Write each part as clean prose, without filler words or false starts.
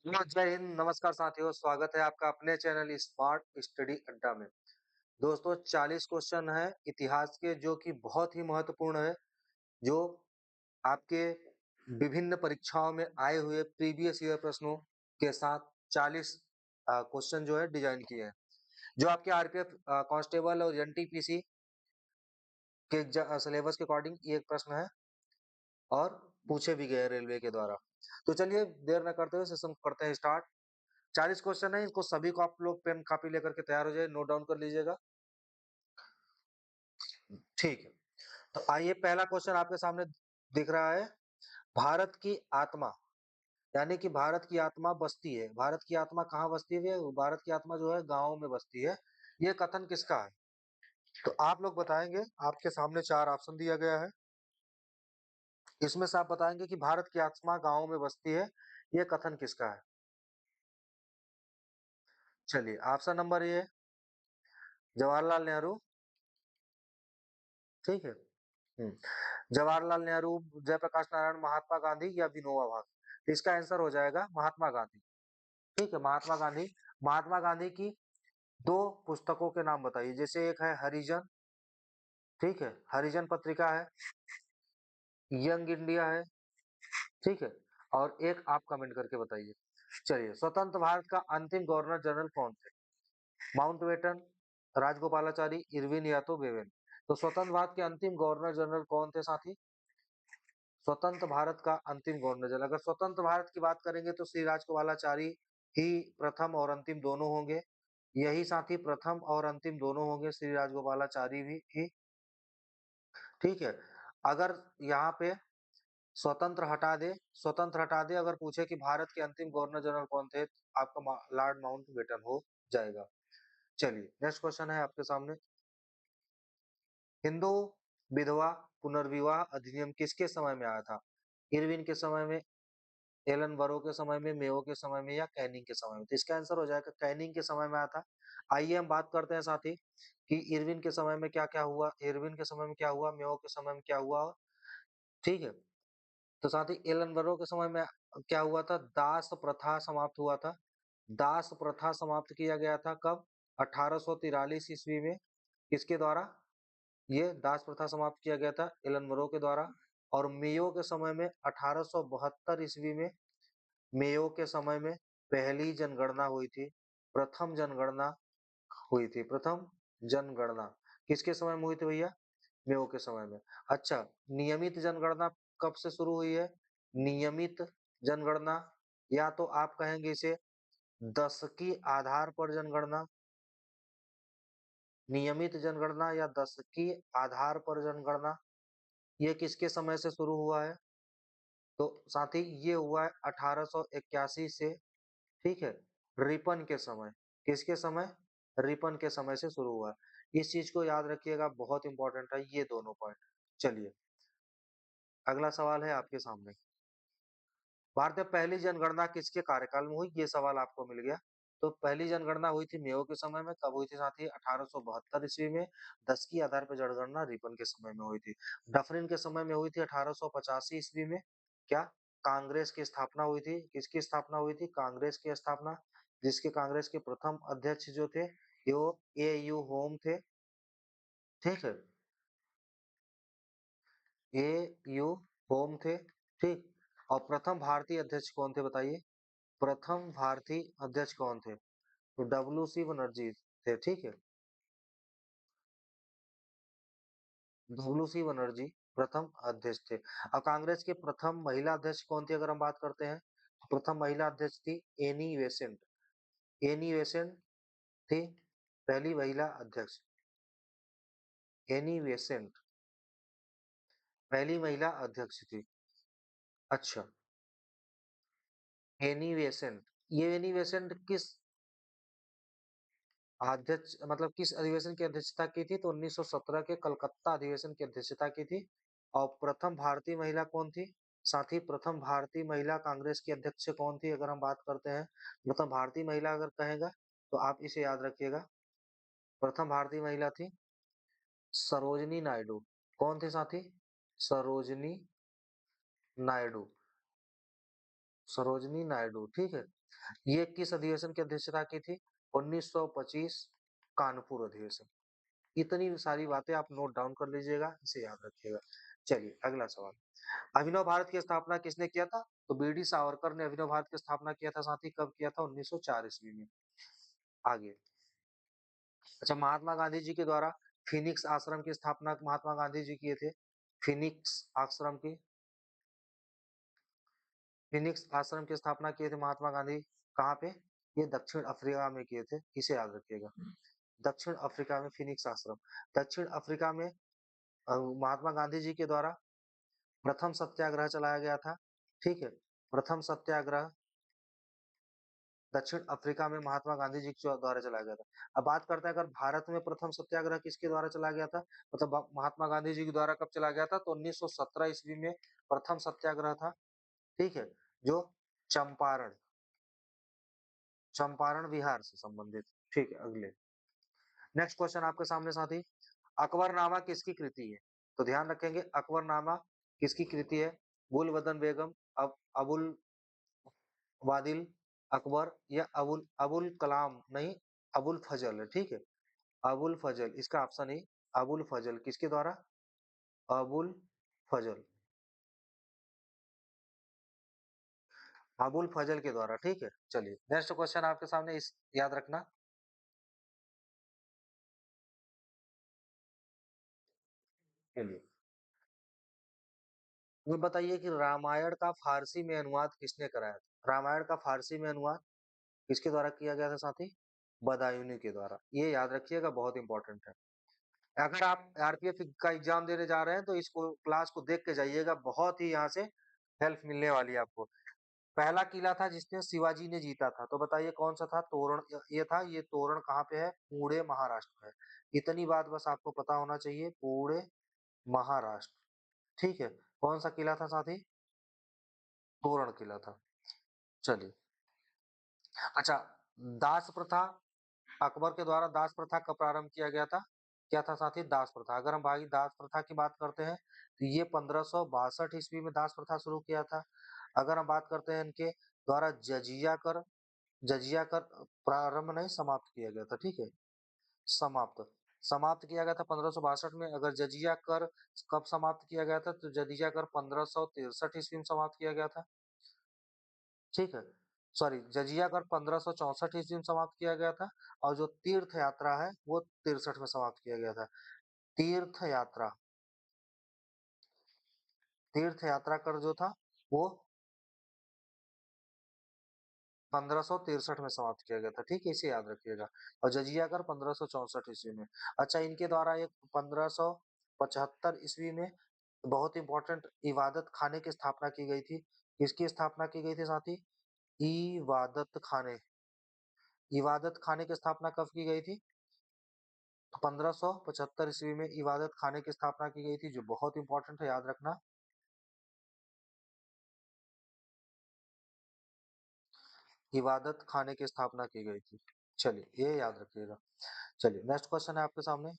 जय हिंद, नमस्कार साथियों, स्वागत है आपका अपने चैनल स्मार्ट स्टडी अड्डा में। दोस्तों 40 क्वेश्चन है इतिहास के जो कि बहुत ही महत्वपूर्ण है, जो आपके विभिन्न परीक्षाओं में आए हुए प्रीवियस ईयर प्रश्नों के साथ 40 क्वेश्चन जो है डिजाइन किए हैं, जो आपके आरपीएफ कांस्टेबल और एनटीपीसी के सिलेबस के अकॉर्डिंग ये एक प्रश्न है और पूछे भी गए रेलवे के द्वारा। तो चलिए देर न करते हुए सेशन करते हैं स्टार्ट। 40 क्वेश्चन है, इनको सभी को आप लोग पेन कॉपी लेकर के तैयार हो जाए, नोट डाउन कर लीजिएगा। ठीक है, तो आइए पहला क्वेश्चन आपके सामने दिख रहा है। भारत की आत्मा, यानी कि भारत की आत्मा बसती है। भारत की आत्मा कहाँ बसती है? भारत की आत्मा जो है गाँव में बसती है। ये कथन किसका है? तो आप लोग बताएंगे। आपके सामने चार ऑप्शन दिया गया है, इसमें से आप बताएंगे कि भारत की आत्मा गाँव में बसती है, ये कथन किसका है? चलिए, option number A, Jawaharlal Nehru. ठीक है। जवाहरलाल नेहरू, जयप्रकाश नारायण, महात्मा गांधी या विनोबा भावे? तो इसका आंसर हो जाएगा महात्मा गांधी। ठीक है, महात्मा गांधी। महात्मा गांधी की दो पुस्तकों के नाम बताइए। जैसे एक है हरिजन, ठीक है, हरिजन पत्रिका है, यंग इंडिया है, ठीक है, और एक आप कमेंट करके बताइए। चलिए, स्वतंत्र भारत का अंतिम गवर्नर जनरल कौन थे? माउंटबेटन, राजगोपालाचारी, इरविन या तो बेवेन? तो स्वतंत्र भारत के अंतिम गवर्नर जनरल कौन थे साथी? स्वतंत्र भारत का अंतिम गवर्नर जनरल, अगर स्वतंत्र भारत की बात करेंगे तो श्री राजगोपालाचारी ही प्रथम और अंतिम दोनों होंगे। यही साथी प्रथम और अंतिम दोनों होंगे, श्री राजगोपालाचारी भी ही। ठीक है, अगर यहाँ पे स्वतंत्र हटा दे, अगर पूछे कि भारत के अंतिम गवर्नर जनरल कौन थे, तो आपका लॉर्ड माउंटबेटन हो जाएगा। चलिए, नेक्स्ट क्वेश्चन है आपके सामने। हिंदू विधवा पुनर्विवाह अधिनियम किसके समय में आया था? इरविन के समय में, एलन बरो के समय में, मेयो के समय में या कैनिंग के समय में? तो इसका आंसर हो जाएगा कैनिंग के समय में आया था। आइए हम बात करते हैं साथी कि इरविन के समय में क्या क्या हुआ, इरविन के समय में क्या हुआ, मेयो के समय में क्या हुआ। ठीक है, तो साथी एलन बरो के समय में क्या हुआ था? दास प्रथा समाप्त हुआ था। दास प्रथा समाप्त किया गया था कब? 1843 ईस्वी में। किसके द्वारा ये दास प्रथा समाप्त किया गया था? एलन बरो के द्वारा। और मेयो के समय में 1872 ईस्वी में, मेयो के समय में पहली जनगणना हुई थी। प्रथम जनगणना हुई थी, प्रथम जनगणना किसके समय में हुई थी भैया? मेयो के समय में। अच्छा, नियमित जनगणना कब से शुरू हुई है? नियमित जनगणना, या तो आप कहेंगे इसे दशकी आधार पर जनगणना, नियमित जनगणना या दशकी आधार पर जनगणना, ये किसके समय से शुरू हुआ है? तो साथी ये हुआ है 1881 से। ठीक है, रिपन के समय। किसके समय? रिपन के समय से शुरू हुआ। इस चीज को याद रखिएगा, बहुत इंपॉर्टेंट है ये दोनों पॉइंट। चलिए, अगला सवाल है आपके सामने। भारत में पहली जनगणना किसके कार्यकाल में हुई? ये सवाल आपको मिल गया। तो पहली जनगणना हुई थी मेयो के समय में। कब हुई थी साथी? 1872 ईस्वी में। 10 की आधार पर जनगणना रिपन के समय में हुई थी। डफरिन के समय में हुई थी 1885 ईस्वी में। क्या? कांग्रेस की स्थापना हुई थी। किसकी स्थापना हुई थी? कांग्रेस की स्थापना, जिसके कांग्रेस के प्रथम अध्यक्ष जो थे वो ए यू होम थे। ठीक है, ए यू होम थे। ठीक, और प्रथम भारतीय अध्यक्ष कौन थे बताइए? प्रथम भारतीय अध्यक्ष कौन थे? तो डब्ल्यू सी बनर्जी थे। ठीक है, डब्ल्यू सी बनर्जी प्रथम अध्यक्ष थे। और कांग्रेस के प्रथम महिला अध्यक्ष कौन थी अगर हम बात करते हैं? प्रथम महिला अध्यक्ष थी एनी वेसेंट। एनी वेसेंट थी पहली महिला अध्यक्ष। एनी वेसेंट पहली महिला अध्यक्ष थी। अच्छा, एनी वेसेंट, ये एनी वेसेंट किस अध्यक्ष, मतलब किस अधिवेशन की अध्यक्षता की थी? तो 1917 के कलकत्ता अधिवेशन की अध्यक्षता की थी। और प्रथम भारतीय महिला कौन थी साथी? प्रथम भारतीय महिला कांग्रेस की अध्यक्ष कौन थी अगर हम बात करते हैं? प्रथम भारतीय महिला अगर कहेगा तो आप इसे याद रखिएगा, प्रथम भारतीय महिला थी सरोजनी नायडू। कौन थे साथी? सरोजनी नायडू। सरोजनी नायडू, ठीक है। ये किस अधिवेशन की अध्यक्षता की थी? 1925 कानपुर अधिवेशन। इतनी सारी बातें आप नोट डाउन कर लीजिएगा, इसे याद रखिएगा। चलिए अगला सवाल, अभिनव भारत की स्थापना किसने किया था? तो बीडी सावरकर ने अभिनव भारत की स्थापना किया था साथी, कब किया था? 1904 ईस्वी में। आगे, अच्छा, महात्मा गांधी जी के द्वारा फिनिक्स आश्रम की स्थापना महात्मा गांधी जी किए थे। फिनिक्स आश्रम की फिनिक्स आश्रम की स्थापना किए थे महात्मा गांधी, कहाँ पे? ये दक्षिण अफ्रीका में किए थे, इसे याद रखिएगा। दक्षिण अफ्रीका में फिनिक्स आश्रम। दक्षिण अफ्रीका में महात्मा गांधी जी के द्वारा प्रथम सत्याग्रह चलाया गया था। ठीक है, प्रथम सत्याग्रह दक्षिण अफ्रीका में महात्मा गांधी जी के द्वारा चलाया गया था। अब बात करते हैं, अगर भारत में प्रथम सत्याग्रह किसके द्वारा चलाया गया था, मतलब महात्मा गांधी जी के द्वारा कब चलाया गया था? तो 1917 ईस्वी में प्रथम सत्याग्रह था। ठीक है, जो चंपारण चंपारण बिहार से संबंधित। ठीक है, अगले नेक्स्ट क्वेश्चन आपके सामने साथी, अकबरनामा किसकी कृति है? तो ध्यान रखेंगे, अकबरनामा किसकी कृति है? गुलबदन बेगम, अब अबुल वादिल अकबर, या अबुल अबुल कलाम, नहीं, अबुल फजल है। ठीक है, अबुल फजल इसका ऑप्शन है। अबुल फजल किसके द्वारा? अबुल फजल, अबुल फजल के द्वारा। ठीक है, चलिए नेक्स्ट क्वेश्चन आपके सामने, इस याद रखना। चलिए, ये बताइए कि रामायण का फारसी में अनुवाद किसने कराया था? रामायण का फारसी में अनुवाद किसके द्वारा किया गया था साथी? बदायूनी के द्वारा। ये याद रखिएगा, बहुत इंपॉर्टेंट है। अगर आप आरपीएफ का एग्जाम देने जा रहे हैं तो इसको क्लास को देख के जाइएगा, बहुत ही यहाँ से हेल्प मिलने वाली है आपको। पहला किला था जिसने शिवाजी ने जीता था, तो बताइए कौन सा था? तोरण, ये था। ये तोरण कहाँ पे है? पुणे महाराष्ट्र में है। इतनी बात बस आपको पता होना चाहिए, पुणे महाराष्ट्र। ठीक है, कौन सा किला था साथी? तोरण किला था। चलिए, अच्छा, दास प्रथा, अकबर के द्वारा दास प्रथा कब प्रारंभ किया गया था? क्या था साथी? दास प्रथा। अगर हम भाई दास प्रथा की बात करते हैं तो ये 1562 ईस्वी में दास प्रथा शुरू किया था। अगर हम बात करते हैं इनके द्वारा जजिया कर प्रारंभ नहीं, समाप्त किया गया था। ठीक है, समाप्त समाप्त किया गया था 1562 में। अगर जजिया कर कब समाप्त किया गया था? तो जजिया कर 1563 ईस्वी में समाप्त किया गया था। ठीक है, सॉरी, जजिया कर 1564 ईस्वी में समाप्त किया गया था। और जो तीर्थ यात्रा है वो 63 में समाप्त किया गया था। तीर्थ यात्रा तीर्थ यात्रा कर जो था वो 1563 में समाप्त किया गया था। ठीक है, इसे याद रखिएगा। और जजिया कर 1564 ईस्वी में। अच्छा, इनके द्वारा एक 1575 ईस्वी में बहुत इंपॉर्टेंट इबादत खाने की स्थापना की गई थी। किसकी स्थापना की गई थी साथी? इबादत खाने इबादत खाने की स्थापना कब की गई थी? तो 1575 ईस्वी में इबादत खाने की स्थापना की गई थी, जो बहुत इंपॉर्टेंट है, याद रखना। इबादत खाने की स्थापना की गई थी। चलिए, ये याद रखिएगा। चलिए नेक्स्ट क्वेश्चन है आपके सामने,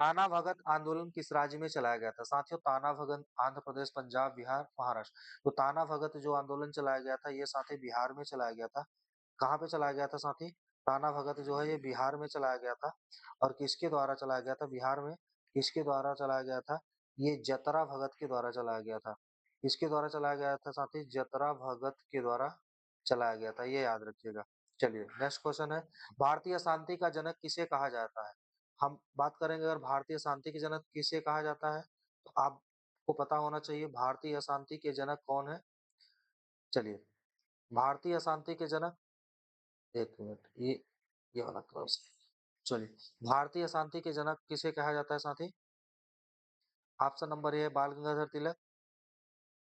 ताना भगत आंदोलन किस राज्य में चलाया गया था? साथियों, ताना भगत आंध्र प्रदेश, पंजाब, बिहार, महाराष्ट्र। तो ताना भगत जो आंदोलन चलाया गया था, ये साथी बिहार में चलाया गया था। कहाँ पे चलाया गया था साथी? ताना भगत जो है ये बिहार में चलाया गया था। और किसके द्वारा चलाया गया था बिहार में? किसके द्वारा चलाया गया था? ये जतरा भगत के द्वारा चलाया गया था। किसके द्वारा चलाया गया था साथी? जतरा भगत के द्वारा चलाया गया था, ये याद रखिएगा। चलिए नेक्स्ट क्वेश्चन है, भारतीय शांति का जनक किसे कहा जाता है? हम बात करेंगे, अगर भारतीय शांति के जनक किसे कहा जाता है, तो आपको पता होना चाहिए भारतीय शांति के जनक कौन है। चलिए, भारतीय शांति के जनक, एक मिनट, ये वाला क्रॉस। चलिए, भारतीय शांति के जनक किसे कहा जाता है साथी? ऑप्शन नंबर ए है बाल गंगाधर तिलक,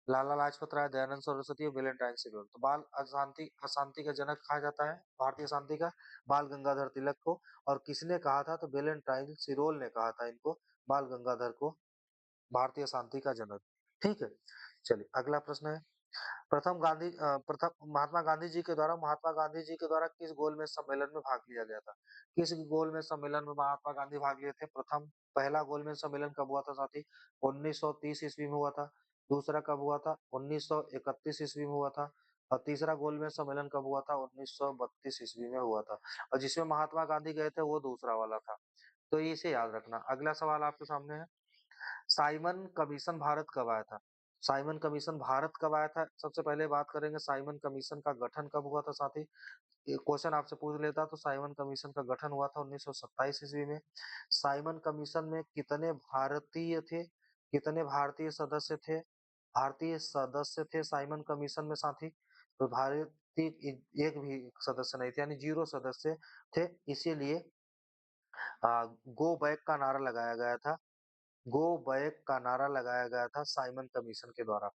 लाला लाजपत राय, दयानंद सरस्वती और वेलेंटाइन सिरोल। तो बाल अशांति अशांति का जनक कहा जाता है भारतीय शांति का बाल गंगाधर तिलक को। और किसने कहा था? तो वेलेंटाइन सिरोल ने कहा था इनको, बाल गंगाधर को, भारतीय शांति का जनक। ठीक है, चलिए अगला प्रश्न है, प्रथम महात्मा गांधी जी के द्वारा किस गोलमेज सम्मेलन में भाग लिया गया था? किस गोलमेज सम्मेलन में महात्मा गांधी भाग लिए थे? पहला गोलमेज सम्मेलन कब हुआ था साथी? 1930 ईस्वी में हुआ था। दूसरा कब हुआ था? 1931 ईस्वी में हुआ था। और तीसरा गोलमेज सम्मेलन कब हुआ था? 1932 ईस्वी में हुआ था। और जिसमें महात्मा गांधी गए थे वो दूसरा वाला था। तो इसे याद रखना। अगला सवाल आपके सामने है, साइमन कमीशन भारत कब आया था? साइमन कमीशन भारत कब आया था? सबसे पहले बात करेंगे साइमन कमीशन का गठन कब हुआ था साथी। ये क्वेश्चन आपसे पूछ लेता तो साइमन कमीशन का गठन हुआ था 1927 ईस्वी में। साइमन कमीशन में कितने भारतीय थे? कितने भारतीय सदस्य थे? भारतीय सदस्य थे साइमन कमीशन में साथी। तो भारतीय एक भी सदस्य नहीं थे, यानी जीरो सदस्य थे। इसीलिए गो बैक का नारा लगाया गया था। गो बैक का नारा लगाया गया था साइमन कमीशन के द्वारा।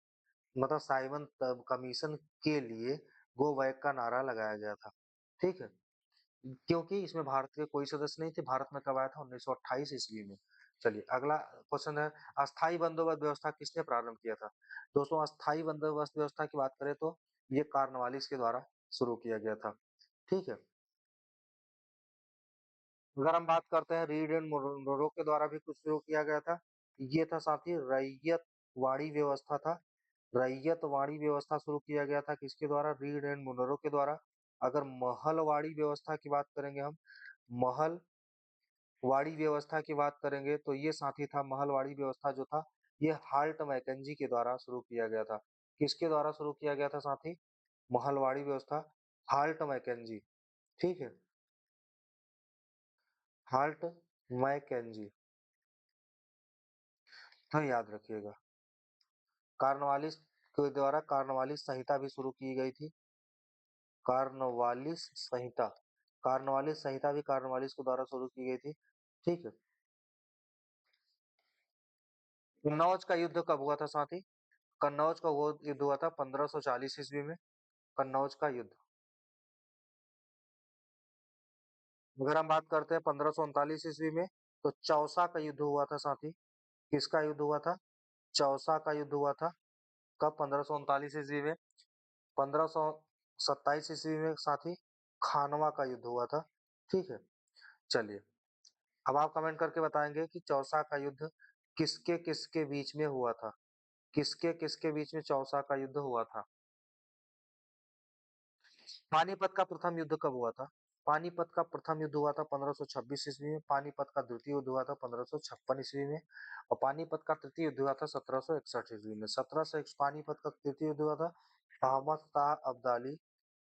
मतलब साइमन कमीशन के लिए गो बैक का नारा लगाया गया था। ठीक है, क्योंकि इसमें भारत के कोई सदस्य नहीं थे। भारत में कब आया था? 1928 ईस्वी में। चलिए अगला क्वेश्चन है, अस्थाई बंदोबस्त व्यवस्था किसने प्रारंभ किया था? दोस्तों अस्थाई बंदोबस्त व्यवस्था की बात करें तो ये कार्नवालिस के द्वारा शुरू किया गया था। ठीक है, अगर हम बात करते हैं रीड एंड मोनरो के द्वारा भी कुछ शुरू किया गया था। ये था साथी रैयत वाड़ी व्यवस्था था। रैयत वाड़ी व्यवस्था शुरू किया गया था किसके द्वारा? रीड एंड मोनरो के द्वारा। अगर महलवाड़ी व्यवस्था की बात करेंगे हम, महल वाड़ी व्यवस्था की बात करेंगे तो ये साथी था, महलवाड़ी व्यवस्था जो था ये हाल्ट मैकेंजी के द्वारा शुरू किया गया था। किसके द्वारा शुरू किया गया था साथी? महलवाड़ी व्यवस्था, हाल्ट मैकेंजी। ठीक है, हाल्ट मैकेंजी, तो याद रखिएगा। कार्नवालिस के द्वारा कार्नवालिस संहिता भी शुरू की गई थी। कार्नवालिस संहिता, कार्नवालिस संहिता भी कार्नवालिस के द्वारा शुरू की गई थी। ठीक है, कन्नौज का युद्ध कब हुआ था साथी? कन्नौज का वो युद्ध हुआ था 1540 ईस्वी में। कन्नौज का युद्ध। अगर हम बात करते हैं 1539 ईस्वी में, तो चौसा का युद्ध हुआ था साथी। किसका युद्ध हुआ था? चौसा का युद्ध हुआ था। कब? 1539 ईस्वी में। 1527 ईस्वी में साथी खानवा का युद्ध हुआ था। ठीक है, चलिए अब आप कमेंट करके बताएंगे कि चौसा का युद्ध किसके किसके बीच में हुआ था? किसके किसके बीच में चौसा का युद्ध हुआ था? पानीपत का प्रथम युद्ध कब हुआ था? पानीपत का प्रथम युद्ध हुआ था 1526 ईस्वी में। पानीपत का द्वितीय युद्ध हुआ था 1556 ईस्वी में। और पानीपत का तृतीय युद्ध हुआ था 1761 ईस्वी में। पानीपत का तृतीय युद्ध हुआ था अहमद शाह अब्दाली,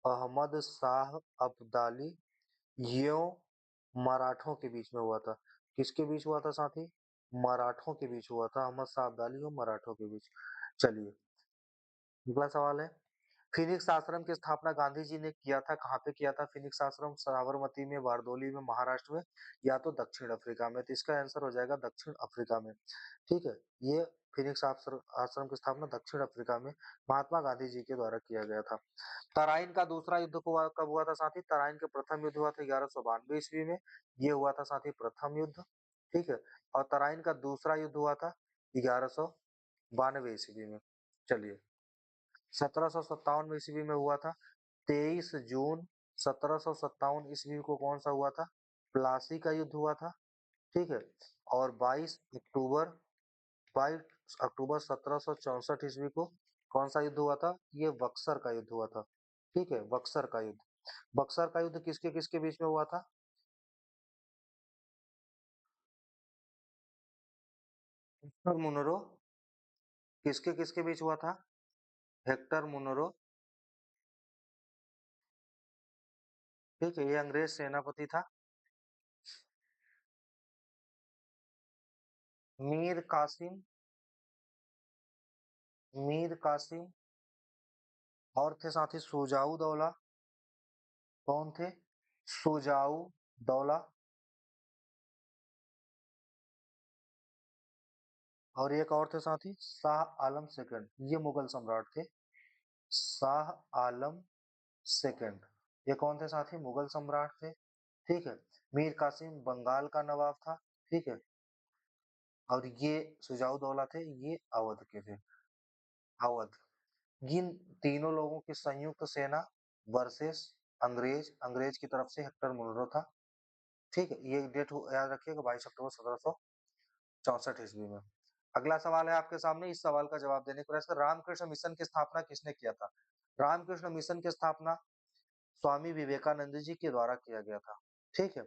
अहमद शाह अब्दाली यो मराठों के बीच में हुआ था। किसके बीच हुआ था साथी? मराठों के बीच हुआ था। अहमद शाह अब्दाली और मराठों के बीच। चलिए अगला सवाल है, फिनिक्स आश्रम की स्थापना गांधी जी ने किया था, कहाँ पे किया था? फिनिक्स आश्रम साबरमती में, बारडोली में, महाराष्ट्र में, या तो दक्षिण अफ्रीका में। तो इसका आंसर हो जाएगा दक्षिण अफ्रीका में। ठीक है, ये फिनिक्स आश्रम आश्रम की स्थापना दक्षिण अफ्रीका में महात्मा गांधी जी के द्वारा किया गया था। तराइन का दूसरा युद्ध कब हुआ था साथी? तराइन का प्रथम युद्ध हुआ था 1192 ईस्वी में। ये हुआ था साथी प्रथम युद्ध। ठीक है, और तराइन का दूसरा युद्ध हुआ था 1192 ईस्वी में। चलिए 1757 ईस्वी में हुआ था। 23 जून 1757 ईस्वी को कौन सा हुआ था? प्लासी का युद्ध हुआ था। ठीक है, और 22 अक्टूबर 1764 ईस्वी को कौन सा युद्ध हुआ था? ये बक्सर का युद्ध हुआ था। ठीक है, बक्सर का युद्ध। बक्सर का युद्ध किसके किसके बीच में हुआ था? हेक्टर मुनरो, किसके किसके बीच हुआ था? Hector Munro. ठीक है, ये अंग्रेज सेनापति था। मीर कासिम, मीर कासिम, और थे साथी सुजाऊ दौला। कौन थे? सुजाऊ दौला। और एक और थे साथी शाह आलम सेकंड, ये मुगल सम्राट थे। शाह आलम सेकंड, ये कौन थे साथी? मुगल सम्राट थे। ठीक है, मीर कासिम बंगाल का नवाब था। ठीक है, और ये सुजाऊ दौला थे, ये अवध के थे। अवध। इन तीनों लोगों की संयुक्त सेना वर्सेस अंग्रेज, अंग्रेज की तरफ से हेक्टर मुनरो था। ठीक है, ये डेट याद रखिएगा 22 अक्टूबर 1764 ईस्वी में। अगला सवाल है आपके सामने, इस सवाल का जवाब देने को प्रयास रामकृष्ण मिशन की स्थापना किसने किया था? रामकृष्ण मिशन की स्थापना स्वामी विवेकानंद जी के द्वारा किया गया था। ठीक है,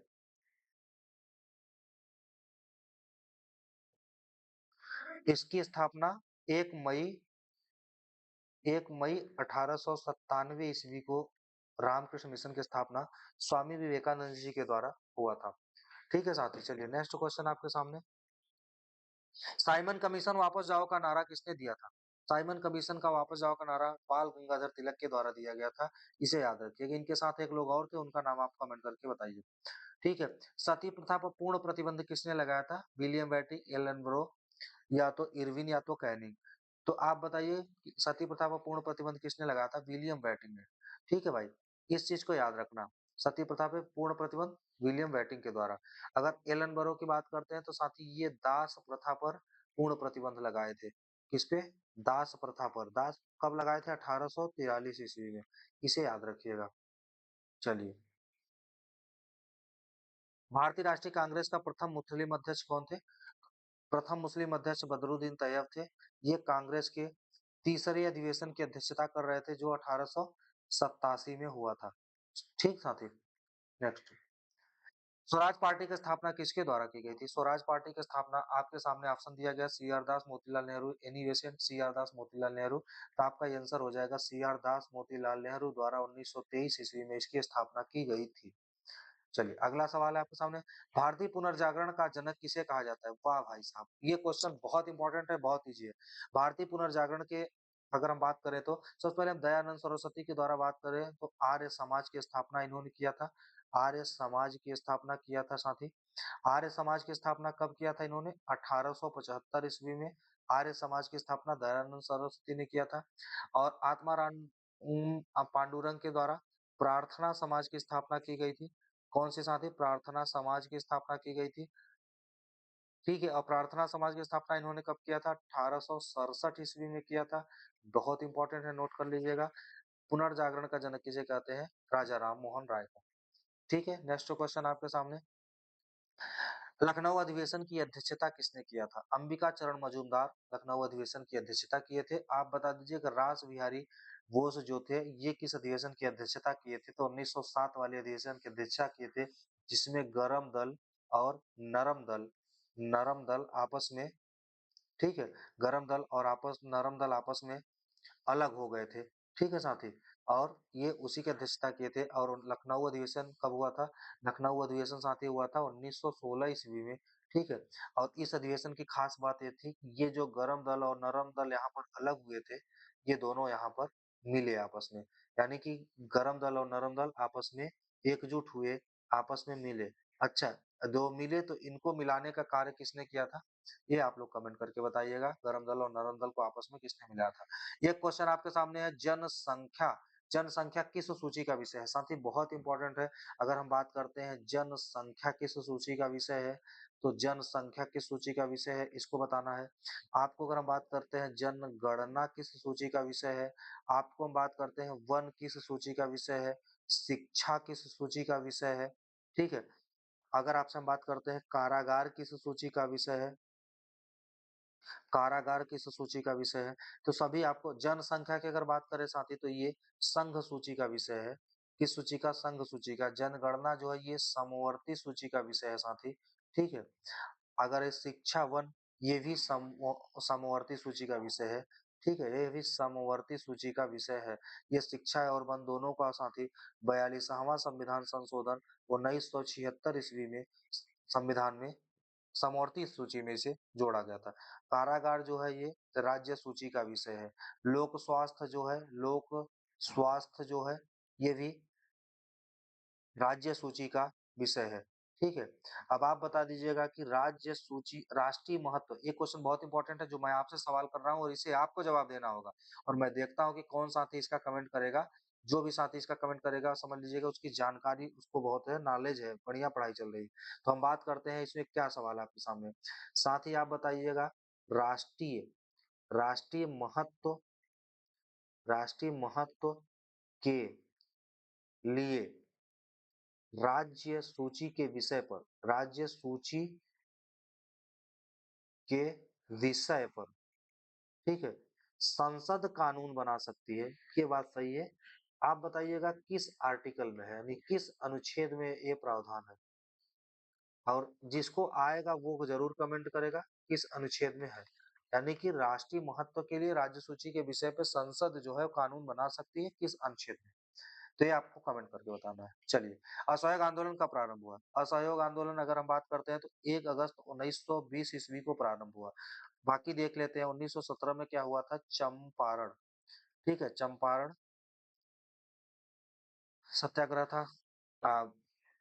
इसकी स्थापना 1 मई 1 मई 1897 ईस्वी को रामकृष्ण मिशन की स्थापना स्वामी विवेकानंद जी के द्वारा हुआ था। ठीक है साथी, चलिए नेक्स्ट क्वेश्चन आपके सामने। साइमन कमीशन वापस जाओ का नारा किसने दिया था? साइमन कमीशन का वापस जाओ का नारा बाल गंगाधर तिलक के द्वारा दिया गया था। इसे याद रखिएगा। इनके साथ एक लोग और थे, उनका नाम आप कमेंट करके बताइए। ठीक है, सती प्रथा पर पूर्ण प्रतिबंध किसने लगाया था? विलियम बेटी, एलन ब्रो, या तो इरविन या तो कैनिंग। तो आप बताइए कि सती प्रथा पर पूर्ण प्रतिबंध किसने लगाया था? विलियम बेटिंग ने। ठीक है भाई, इस चीज को याद रखना। सती प्रथा पे पूर्ण प्रतिबंध विलियम बेटिंग के द्वारा। अगर एलन बरो की बात करते हैं तो साथी ये दास प्रथा पर पूर्ण प्रतिबंध लगाए थे। किस पे? दास प्रथा पर। दास कब लगाए थे? 1843 ईस्वी में। इसे याद रखिएगा। चलिए, भारतीय राष्ट्रीय कांग्रेस का प्रथम मुस्लिम अध्यक्ष कौन थे? प्रथम मुस्लिम अध्यक्ष बदरुद्दीन तैयब थे। ये कांग्रेस के तीसरे अधिवेशन की अध्यक्षता कर रहे थे जो 1887 में हुआ था। ठीक साथी, नेक्स्ट। स्वराज पार्टी की स्थापना किसके द्वारा की गई थी? स्वराज पार्टी की स्थापना आपके सामने ऑप्शन दिया गया, C R Das, Motilal Nehru, Annie Besant, C R Das, Motilal Nehru. तो आपका आंसर हो जाएगा सी आर दास मोतीलाल नेहरू द्वारा 1923 ईस्वी में इसकी स्थापना की गई थी। चलिए, अगला सवाल है आपके सामने। भारतीय पुनर्जागरण का जनक किसे कहा जाता है? वाह भाई साहब, ये क्वेश्चन बहुत इंपॉर्टेंट है, बहुत इजी है। भारतीय पुनर्जागरण के अगर हम बात करें तो सबसे पहले हम दयानंद सरस्वती के द्वारा बात करें तो आर्य समाज की स्थापना इन्होंने किया था। आर्य समाज की स्थापना किया था साथी। आर्य समाज की स्थापना कब किया था इन्होंने? 1875 ईस्वी में आर्य समाज की स्थापना दयानंद सरस्वती ने किया था। और आत्माराम पांडुरंग के द्वारा प्रार्थना समाज की स्थापना की गई थी। कौन सी साथी? प्रार्थना समाज की स्थापना की गई थी। ठीक है, और प्रार्थना समाज की स्थापना इन्होंने कब किया था? 1867 ईस्वी में किया था। बहुत इंपॉर्टेंट है, नोट कर लीजिएगा। पुनर्जागरण का जनक किसे कहते हैं? राजा राम मोहन राय को। ठीक है, नेक्स्ट क्वेश्चन आपके सामने। लखनऊ अधिवेशन की अध्यक्षता किसने किया था? अंबिका चरण मजूमदार लखनऊ अधिवेशन की अध्यक्षता किए थे। आप बता दीजिए कि रास बिहारी बोस जो थे ये किस अधिवेशन की अध्यक्षता किए थे? तो 1907 वाले अधिवेशन की अध्यक्षता किए थे, जिसमें गरम दल और नरम दल आपस में, ठीक है, नरम दल आपस में अलग हो गए थे। ठीक है साथी, और ये उसी की अध्यक्षता किए थे। और लखनऊ अधिवेशन कब हुआ था? लखनऊ अधिवेशन साथी हुआ था 1916 ईस्वी में। ठीक है, और इस अधिवेशन की खास बात ये थी कि ये जो गरम दल और नरम दल यहाँ पर अलग हुए थे, ये दोनों यहाँ पर मिले आपस में। यानी कि गरम दल और नरम दल आपस में एकजुट हुए, आपस में मिले। अच्छा, दो मिले तो इनको मिलाने का कार्य किसने किया था? ये आप लोग कमेंट करके बताइएगा, गरम दल और नरम दल को आपस में किसने मिलाया था। ये क्वेश्चन आपके सामने है। जनसंख्या, जनसंख्या किस सूची का विषय है? साथी बहुत इंपॉर्टेंट है। अगर हम बात करते हैं जनसंख्या किस सूची का विषय है, तो जनसंख्या किस सूची का विषय है इसको बताना है आपको। अगर हम बात करते हैं जनगणना किस सूची का विषय है आपको, हम बात करते हैं वन किस सूची का विषय है, शिक्षा किस सूची का विषय है। ठीक है, अगर आपसे हम बात करते हैं कारागार किस सूची का विषय है, कारागार किस सूची का विषय है। तो सभी आपको, जनसंख्या की अगर बात करें साथी तो ये संघ सूची का विषय है। किस सूची का? संघ सूची का। जनगणना जो है ये समवर्ती सूची का विषय है साथी। ठीक है, अगर ये शिक्षा वन, ये भी समवर्ती सूची का विषय है। ठीक है, ये भी समवर्ती सूची का विषय है। ये शिक्षा और वन दोनों का साथी 42वां संविधान संशोधन 1976 ईस्वी में संविधान में समवर्ती सूची में से जोड़ा गया था। कारागार जो है ये राज्य सूची का विषय है। लोक स्वास्थ्य जो है ये भी राज्य सूची का विषय है। ठीक है, अब आप बता दीजिएगा कि राज्य सूची, राष्ट्रीय महत्व, एक क्वेश्चन बहुत इंपॉर्टेंट है जो मैं आपसे सवाल कर रहा हूँ और इसे आपको जवाब देना होगा। और मैं देखता हूँ कि कौन साथी इसका कमेंट करेगा। जो भी साथी इसका कमेंट करेगा समझ लीजिएगा उसकी जानकारी उसको बहुत है, नॉलेज है, बढ़िया पढ़ाई चल रही है। तो हम बात करते हैं इसमें क्या सवाल है आपके सामने। साथ ही आप बताइएगा राष्ट्रीय राष्ट्रीय महत्व राष्ट्रीय महत्व के लिए राज्य सूची के विषय पर, राज्य सूची के विषय पर, ठीक है, संसद कानून बना सकती है, ये बात सही है। आप बताइएगा किस आर्टिकल में है, यानी किस अनुच्छेद में ये प्रावधान है, और जिसको आएगा वो जरूर कमेंट करेगा किस अनुच्छेद में है। यानी कि राष्ट्रीय महत्व के लिए राज्य सूची के विषय पे संसद जो है कानून बना सकती है, किस अनुच्छेद में, तो ये आपको कमेंट करके बताना है। चलिए, असहयोग आंदोलन कब प्रारंभ हुआ? असहयोग आंदोलन अगर हम बात करते हैं तो 1 अगस्त 1920 ईस्वी को प्रारंभ हुआ। बाकी देख लेते हैं 1917 में क्या हुआ था, चंपारण, ठीक है, चंपारण सत्याग्रह था।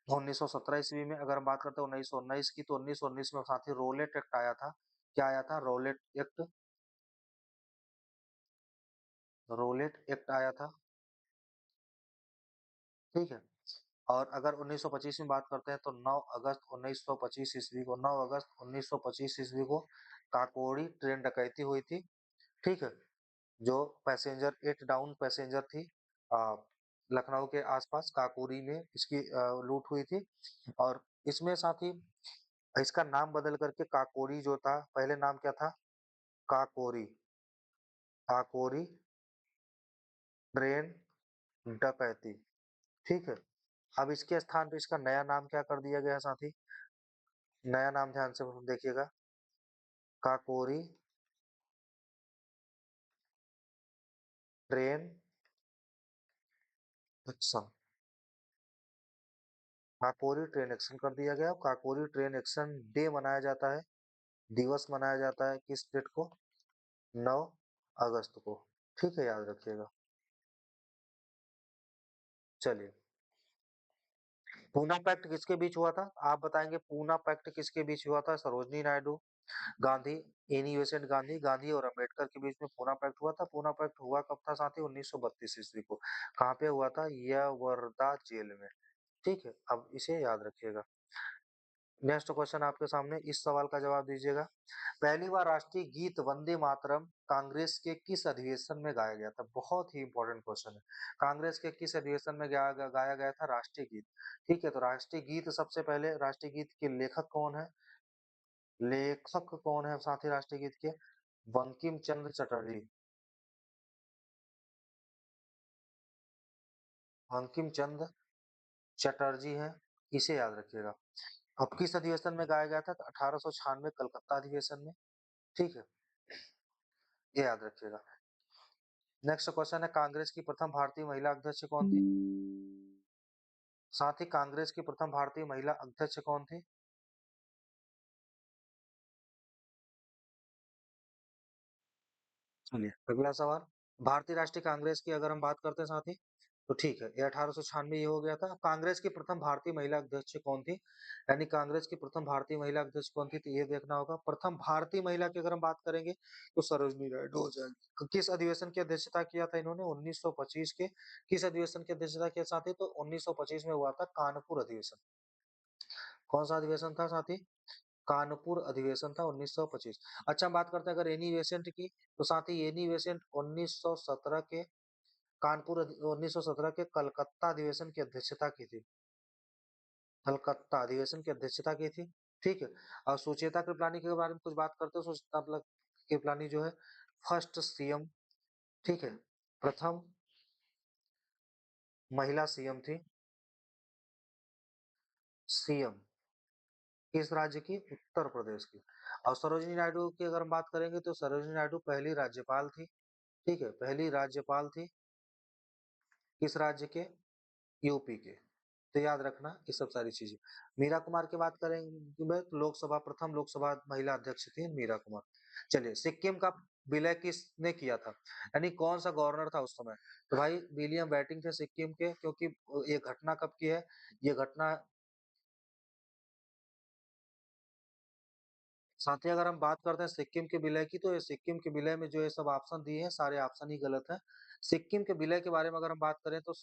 1917 ईस्वी में अगर हम बात करते हैं 1919 की, तो 1919 में साथी रोलेट एक्ट आया था। क्या आया था? रोलेट एक्ट, रोलेट एक्ट आया था, ठीक है। और अगर 1925 में बात करते हैं तो 9 अगस्त 1925 ईस्वी को, 9 अगस्त 1925 ईस्वी को काकोरी ट्रेन डकैती हुई थी, ठीक है, जो पैसेंजर 8 डाउन पैसेंजर थी, अ, लखनऊ के आसपास काकोरी में इसकी लूट हुई थी। और इसमें साथ ही इसका नाम बदल करके काकोरी जो था, पहले नाम क्या था, काकोरी, काकोरी ट्रेन डकैती, ठीक है। अब इसके स्थान पे इसका नया नाम क्या कर दिया गया है साथी, नया नाम ध्यान से देखिएगा, Kakori train action, Kakori train action कर दिया गया। काकोरी ट्रेन एक्शन डे मनाया जाता है, दिवस मनाया जाता है किस डेट को, 9 अगस्त को, ठीक है, याद रखिएगा। चलिए, पूना पैक्ट किसके बीच हुआ था? आप बताएंगे पूना पैक्ट किसके बीच हुआ था? सरोजनी नायडू, गांधी, एनी बेसेंट गांधी, गांधी और अंबेडकर के बीच में पूना पैक्ट हुआ था। पूना पैक्ट हुआ कब था साथी? 1932 ईस्वी को। कहाँ पे हुआ था? यह जेल में, ठीक है। अब इसे याद रखिएगा। नेक्स्ट क्वेश्चन आपके सामने, इस सवाल का जवाब दीजिएगा। पहली बार राष्ट्रीय गीत वंदे मातरम कांग्रेस के किस अधिवेशन में गाया गया था? बहुत ही इंपॉर्टेंट क्वेश्चन है। कांग्रेस के किस अधिवेशन में गाया गया था राष्ट्रीय गीत? ठीक है, तो राष्ट्रीय गीत, सबसे पहले राष्ट्रीय गीत के लेखक कौन है, लेखक कौन है साथी राष्ट्रीय गीत के? बंकिम चंद्र चटर्जी, बंकिम चंद्र चटर्जी हैं, इसे याद रखिएगा। अब किस अधिवेशन में गाया गया था? 1896 कलकत्ता अधिवेशन में, ठीक है, ये याद रखिएगा। नेक्स्ट क्वेश्चन है, कांग्रेस की प्रथम भारतीय महिला अध्यक्ष कौन थी? साथ ही कांग्रेस की प्रथम भारतीय महिला अध्यक्ष कौन थी? चलिए, अगला सवाल, भारतीय राष्ट्रीय कांग्रेस की अगर हम बात करते हैं साथी, तो ठीक है, ये 1896 ये हो गया था। कांग्रेस की प्रथम भारतीय महिला अध्यक्ष कौन थी? यानी कांग्रेस की प्रथम भारतीय महिला अध्यक्ष कौन थी, तो ये देखना होगा। प्रथम भारतीय महिला की अगर हम बात करेंगे तो सरोजनी नायडू हो जाएंगे। किस अधिवेशन की अध्यक्षता किया था इन्होंने? 1925 के किस अधिवेशन की अध्यक्षता किया साथी? तो 1925 में हुआ था कानपुर अधिवेशन। कौन सा अधिवेशन था साथी? कानपुर अधिवेशन था 1925। अच्छा, हम बात करते हैं अगर एनी बेसेंट की, तो साथी एनी बेसेंट 1917 के कानपुर 1917 के कलकत्ता अधिवेशन की अध्यक्षता की थी, कलकत्ता अधिवेशन की अध्यक्षता की थी, ठीक है। और सुचेता कृपलानी के बारे में कुछ बात करते हैं। सुचेता कृपलानी जो है फर्स्ट सीएम, ठीक है, प्रथम महिला सीएम थी, सीएम किस राज्य की? उत्तर प्रदेश की। और सरोजिनी नायडू की अगर हम बात करेंगे तो सरोजिनी नायडू पहली राज्यपाल थी, ठीक है, पहली राज्यपाल थी, किस राज्य के? यूपी के। तो याद रखना ये सब सारी चीजें। मीरा कुमार की बात करेंगे तो लोकसभा, प्रथम लोकसभा महिला अध्यक्ष थी मीरा कुमार। चलिए, सिक्किम का विलय किसने किया था? यानी कौन सा गवर्नर था उस समय? तो भाई विलियम बेंटिंक थे सिक्किम के, क्योंकि ये घटना कब की है, ये घटना, साथ ही अगर हम बात करते हैं सिक्किम के विलय की, तो ये सिक्किम के विलय में जो ये सब ऑप्शन दिए हैं सारे ऑप्शन ही गलत है। सिक्किम के विलय के बारे में अगर हम बात करें तो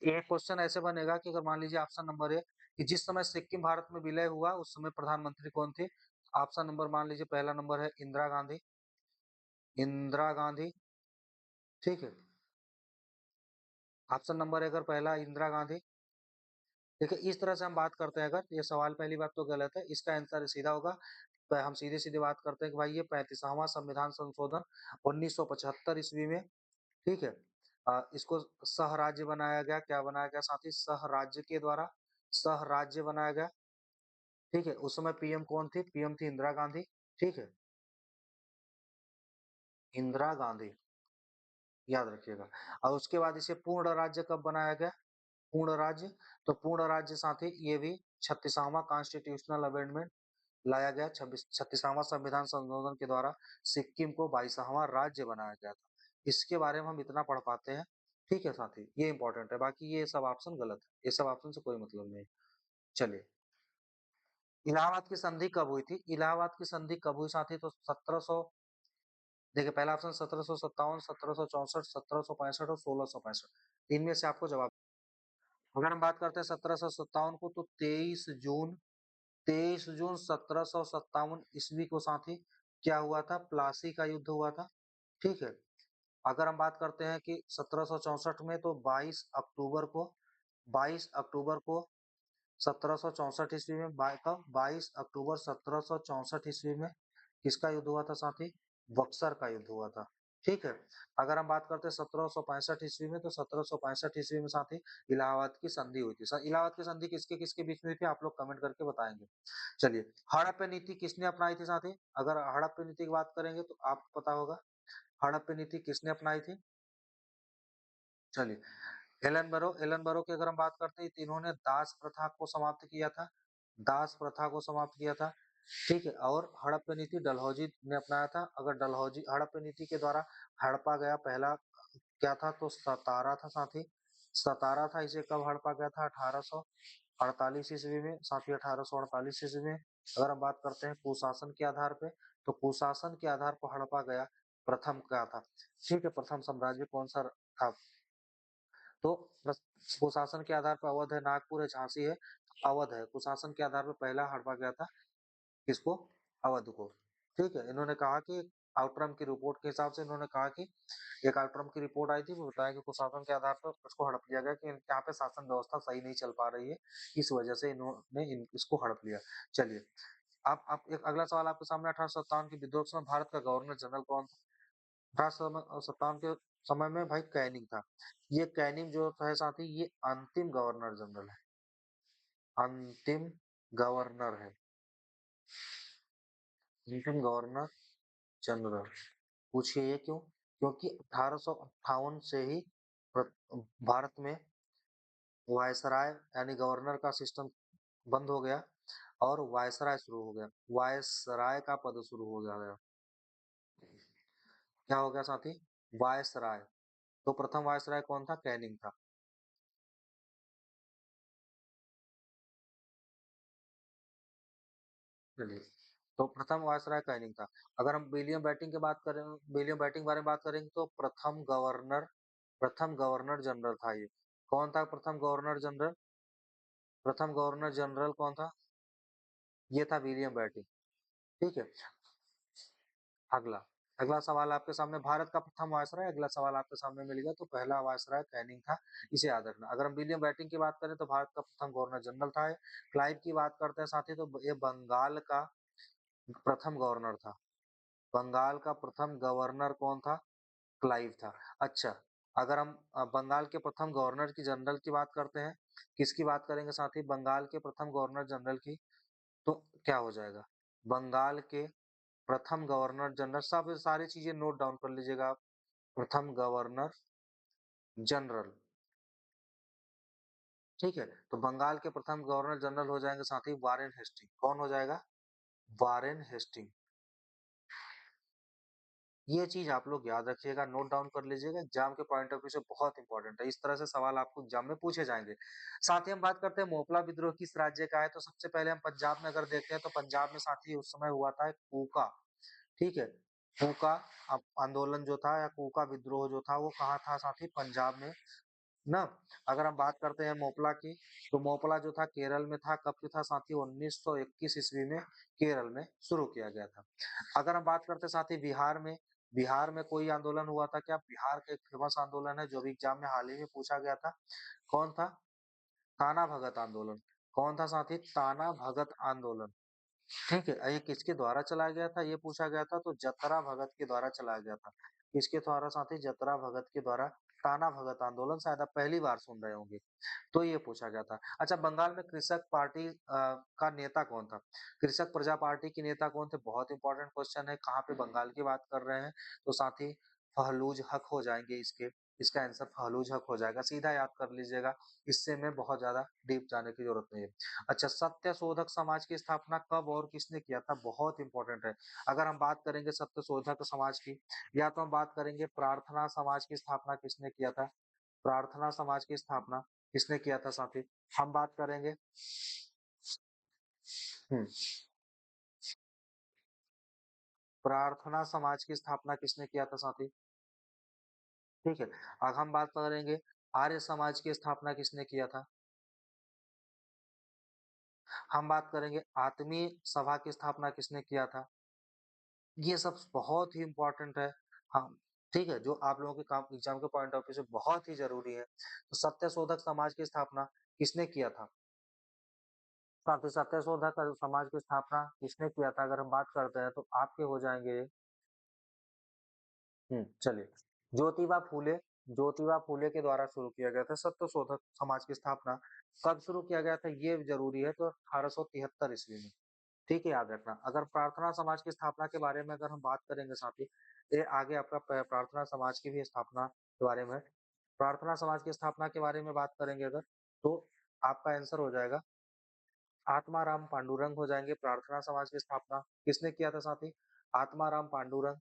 एक क्वेश्चन ऐसे बनेगा कि अगर मान लीजिए ऑप्शन नंबर है कि जिस समय सिक्किम भारत में विलय हुआ उस समय प्रधानमंत्री कौन थे? ऑप्शन नंबर मान लीजिए पहला नंबर है इंदिरा गांधी, इंदिरा गांधी, ठीक है। ऑप्शन नंबर है अगर पहला इंदिरा गांधी, देखिए इस तरह से हम बात करते हैं, अगर ये सवाल पहली बात तो गलत है, इसका आंसर सीधा होगा। हम सीधे सीधे बात करते हैं कि भाई ये 35वां संविधान संशोधन 1975 ईस्वी में, ठीक है, इसको सह राज्य बनाया गया, क्या बनाया गया साथी, सह राज्य के द्वारा सह राज्य बनाया गया। ठीक है, उस समय पीएम कौन थी, पीएम थी इंदिरा गांधी। ठीक है, इंदिरा गांधी, याद रखिएगा। और उसके बाद इसे पूर्ण राज्य कब बनाया गया, पूर्ण राज्य, तो पूर्ण राज्य साथी ये भी 36वां कॉन्स्टिट्यूशनल अमेंडमेंट लाया गया, 36वां संविधान संशोधन के द्वारा सिक्किम को 22वां राज्य बनाया गया था। इसके बारे में हम इतना पढ़ पाते हैं। ठीक है साथी, ये इंपॉर्टेंट है, बाकी ये सब ऑप्शन गलत है, ये सब ऑप्शन से कोई मतलब नहीं। चलिए, इलाहाबाद की संधि कब हुई थी, इलाहाबाद की संधि कब हुई साथी, तो 1700, देखिए पहला ऑप्शन 1757, 1764, 1765 और 1665, इनमें से आपको जवाब। अगर हम बात करते हैं 1757 को, तो 23 जून 1757 ईस्वी को साथी क्या हुआ था, प्लासी का युद्ध हुआ था। ठीक है, अगर हम बात करते हैं कि 1764 में, तो 22 अक्टूबर को, 22 अक्टूबर को 1764 ईस्वी में, कब, 22 अक्टूबर 1764 ईस्वी में किसका युद्ध हुआ था साथी, बक्सर का युद्ध हुआ था। ठीक है, अगर हम बात करते हैं 1765 ईस्वी में, तो 1765 ईस्वी में साथी इलाहाबाद की संधि हुई थी। इलाहाबाद की संधि किसके किसके बीच में हुई थी, आप लोग कमेंट करके बताएंगे। चलिए, हड़प्पा नीति किसने अपनाई थी साथी, अगर हड़प्पा नीति की बात करेंगे तो आपको पता होगा हड़प्पा नीति किसने अपनाई थी। चलिए, एलन बरो की अगर हम बात करते हैं, तो इन्होंने दास प्रथा को समाप्त किया था, दास प्रथा को समाप्त किया था। ठीक है, और हड़प्पा नीति डलहौजी ने अपनाया था। अगर डलहौजी हड़प्पा नीति के द्वारा हड़पा गया पहला क्या था, तो सतारा था साथी, सतारा था। इसे कब हड़पा गया था, 1848 ईस्वी में साथी, 1848 ईस्वी में। अगर हम बात करते हैं कुशासन के आधार पे, तो कुशासन के आधार पर हड़पा गया प्रथम क्या था। ठीक है, प्रथम साम्राज्य कौन सा था, तो कुशासन के आधार पर अवध है, नागपुर है, झांसी है, अवध है। कुशासन के आधार पर पहला हड़पा गया था किसको, अवध को। ठीक है, इन्होंने कहा कि आउटरम की रिपोर्ट के हिसाब से इन्होंने कहा कि एक आउटरम की रिपोर्ट आई थी, वो बताया कि कुशासन के आधार पर उसको हड़प लिया गया, कि यहाँ पे शासन व्यवस्था सही नहीं चल पा रही है, इस वजह से इन्होंने इसको हड़प लिया। चलिए, आप एक अगला सवाल आपके सामने, 1857 के विद्रोह में भारत का गवर्नर जनरल कौन था। 1857 के समय में भाई कैनिंग था। ये कैनिंग जो है साथी, ये अंतिम गवर्नर जनरल है, अंतिम गवर्नर है, अंतिम गवर्नर जनरल। पूछिए ये क्यों, क्योंकि 1858 से ही भारत में वायसराय यानी गवर्नर का सिस्टम बंद हो गया और वायसराय शुरू हो गया, वायसराय का पद शुरू हो गया। क्या हो गया साथी, वायसराय। तो प्रथम वायसराय कौन था, कैनिंग था। चलिए, तो प्रथम वायसराय कैनिंग था। अगर हम विलियम बेंटिंक की बात करें, विलियम बेंटिंक के बारे में बात करेंगे, तो प्रथम गवर्नर जनरल था ये। कौन था प्रथम गवर्नर जनरल, प्रथम गवर्नर जनरल कौन था, ये था विलियम बेंटिंक। ठीक है, अगला अगला सवाल आपके सामने, भारत का प्रथम वायसराय, अगला सवाल आपके सामने मिल गया, तो पहला वायसराय कैनिंग था, इसे याद रखना। अगर हम विलियम बेंटिंक की बात करें, तो भारत का प्रथम गवर्नर जनरल था। क्लाइव की बात करते हैं साथी, तो ये बंगाल का प्रथम गवर्नर था। बंगाल का प्रथम गवर्नर कौन था, क्लाइव था। अच्छा, अगर हम बंगाल के प्रथम गवर्नर की जनरल की बात करते हैं, किसकी बात करेंगे साथी, बंगाल के प्रथम गवर्नर जनरल की, तो क्या हो जाएगा, बंगाल के प्रथम गवर्नर जनरल, सब सारी चीजें नोट डाउन कर लीजिएगा आप। प्रथम गवर्नर जनरल, ठीक है, तो बंगाल के प्रथम गवर्नर जनरल हो जाएंगे साथी वारेन हेस्टिंग। कौन हो जाएगा, वारेन हेस्टिंग। ये चीज आप लोग याद रखिएगा, नोट डाउन कर लीजिएगा, एग्जाम के पॉइंट ऑफ व्यू से बहुत इंपॉर्टेंट है, इस तरह से सवाल आपको एग्जाम में पूछे जाएंगे। साथ ही हम बात करते हैं मोपला विद्रोह किस राज्य का है, तो सबसे पहले हम पंजाब में अगर देखते हैं, तो पंजाब में साथी उस समय हुआ था कूका। ठीक है, कूका आंदोलन जो था, या कूका विद्रोह जो था, वो कहाँ था साथी, पंजाब में ना। अगर हम बात करते हैं मोपला की, तो मोपला जो था केरल में था, कब से था साथी, 1921 ईस्वी में केरल में शुरू किया गया था। अगर हम बात करते हैं साथी बिहार में, बिहार में कोई आंदोलन हुआ था क्या, बिहार का एक फेमस आंदोलन है जो भी एग्जाम में हाल ही में पूछा गया था, कौन था, ताना भगत आंदोलन। कौन था साथी? ताना भगत आंदोलन। ठीक है, ये किसके द्वारा चलाया गया था, ये पूछा गया था, तो जतरा भगत के द्वारा चलाया गया था। किसके द्वारा साथी? जतरा भगत के द्वारा ताना भगत आंदोलन, शायद आप पहली बार सुन रहे होंगे। तो ये पूछा गया था। अच्छा, बंगाल में कृषक पार्टी का नेता कौन था? कृषक प्रजा पार्टी के नेता कौन थे? बहुत इंपॉर्टेंट क्वेश्चन है। कहाँ पे बंगाल की बात कर रहे हैं? तो साथी फहलूज हक हो जाएंगे इसके। इसका आंसर फहलूज हक हो जाएगा, सीधा याद कर लीजिएगा। इससे में बहुत ज्यादा डीप जाने की जरूरत नहीं है। अच्छा, सत्य शोधक समाज की स्थापना कब और किसने किया था? बहुत इंपॉर्टेंट है। अगर हम बात करेंगे सत्य शोधक समाज की, या तो हम बात करेंगे प्रार्थना समाज की स्थापना किसने किया था? प्रार्थना समाज की स्थापना किसने किया था साथी? हम बात करेंगे हम्म, प्रार्थना समाज की स्थापना किसने किया था साथी? ठीक है। अब हम बात करेंगे आर्य समाज की स्थापना किसने किया था? हम बात करेंगे आत्मीय सभा की स्थापना किसने किया था? ये सब बहुत ही इंपॉर्टेंट है। हाँ, ठीक है, जो आप लोगों के काम एग्जाम के पॉइंट ऑफ व्यू से बहुत ही जरूरी है। तो सत्य शोधक समाज की स्थापना किसने किया था? साथ ही सत्य शोधक समाज की स्थापना किसने किया था अगर हम बात करते हैं तो आपके हो जाएंगे। चलिए, ज्योतिबा फूले। ज्योतिबा फूले के द्वारा शुरू किया गया था सत्य शोधक समाज की स्थापना। कब शुरू किया गया था ये जरूरी है, तो 1873 ईस्वी में। ठीक है, याद रखना। अगर प्रार्थना समाज की स्थापना के बारे में अगर हम बात करेंगे साथी, ये आगे आपका प्रार्थना समाज की भी स्थापना के बारे में, प्रार्थना समाज की स्थापना के बारे में बात करेंगे अगर, तो आपका आंसर हो जाएगा आत्माराम पांडुरंग हो जाएंगे। प्रार्थना समाज की स्थापना किसने किया था साथी? आत्माराम पांडुरंग।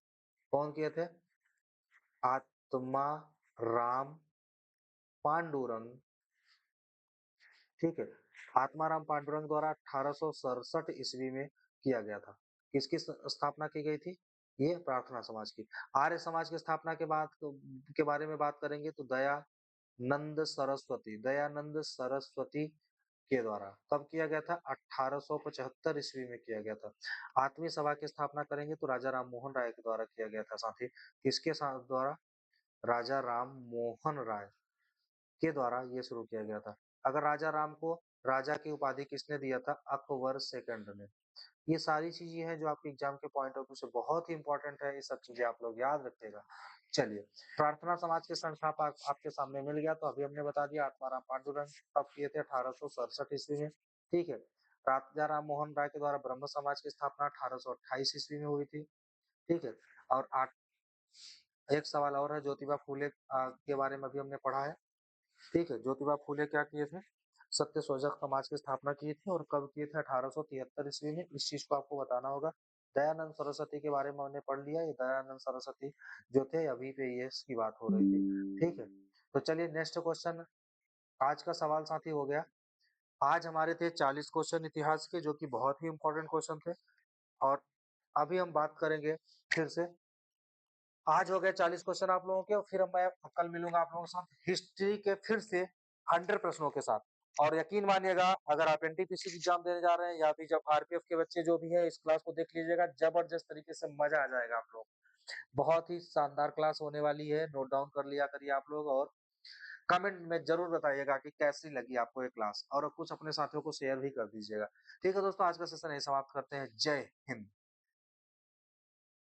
कौन किए थे? आत्मा राम पांडुरंग। ठीक है, आत्माराम पांडुरंग द्वारा 1867 ईस्वी में किया गया था। किसकी स्थापना की गई थी? ये प्रार्थना समाज की। आर्य समाज की स्थापना के बाद के बारे में बात करेंगे तो दयानंद सरस्वती, दयानंद सरस्वती के द्वारा कब किया गया था? 1875 ईस्वी में किया गया था। आत्मीय सभा की स्थापना करेंगे तो राजा राम मोहन राय के द्वारा किया गया था साथी। किसके साथ द्वारा? राजा राम मोहन राय के द्वारा ये शुरू किया गया था। अगर राजा राम को राजा की उपाधि किसने दिया था? अकबर सेकंड ने। ये सारी चीजें हैं जो आपके एग्जाम के पॉइंट ऑफ व्यू से बहुत ही इंपॉर्टेंट है। ये सब चीजें आप लोग याद रखिएगा। चलिए, प्रार्थना समाज के संस्थापक आपके सामने मिल गया, तो अभी हमने बता दिया आत्माराम पांडुरंग कब किए थे? 1867 ईस्वी में। ठीक है। राजा राम मोहन राय के द्वारा ब्रह्म समाज की स्थापना 1828 ईस्वी में हुई थी। ठीक है। और एक सवाल और है, ज्योतिबा फूले के बारे में अभी हमने पढ़ा है। ठीक है, ज्योतिबा फूले क्या किए थे? सत्य शोधक समाज की स्थापना की थी, और कब किए थे? 1873 ईस्वी में। इस चीज को आपको बताना होगा। दयानंद सरस्वती के बारे में हमने पढ़ लिया। ये दयानंद सरस्वती जो थे, अभी पे ये इसकी बात हो रही थी। ठीक है, तो चलिए नेक्स्ट क्वेश्चन। आज का सवाल साथी हो गया। आज हमारे थे 40 क्वेश्चन इतिहास के, जो कि बहुत ही इंपॉर्टेंट क्वेश्चन थे। और अभी हम बात करेंगे फिर से। आज हो गए 40 क्वेश्चन आप लोगों के, और फिर मैं कल मिलूंगा आप लोगों के साथ हिस्ट्री के फिर से 100 प्रश्नों के साथ। और यकीन मानिएगा, अगर आप एनटीपीसी एग्जाम देने जा रहे हैं, या फिर जब आरपीएफ के बच्चे जो भी है, इस क्लास को देख लीजिएगा। जबरदस्त तरीके से मजा आ जाएगा आप लोग। बहुत ही शानदार क्लास होने वाली है। नोट डाउन कर लिया करिए आप लोग, और कमेंट में जरूर बताइएगा कि कैसी लगी आपको ये क्लास, और कुछ अपने साथियों को शेयर भी कर दीजिएगा। ठीक है दोस्तों, आज का सेशन यही समाप्त करते हैं। जय हिंद।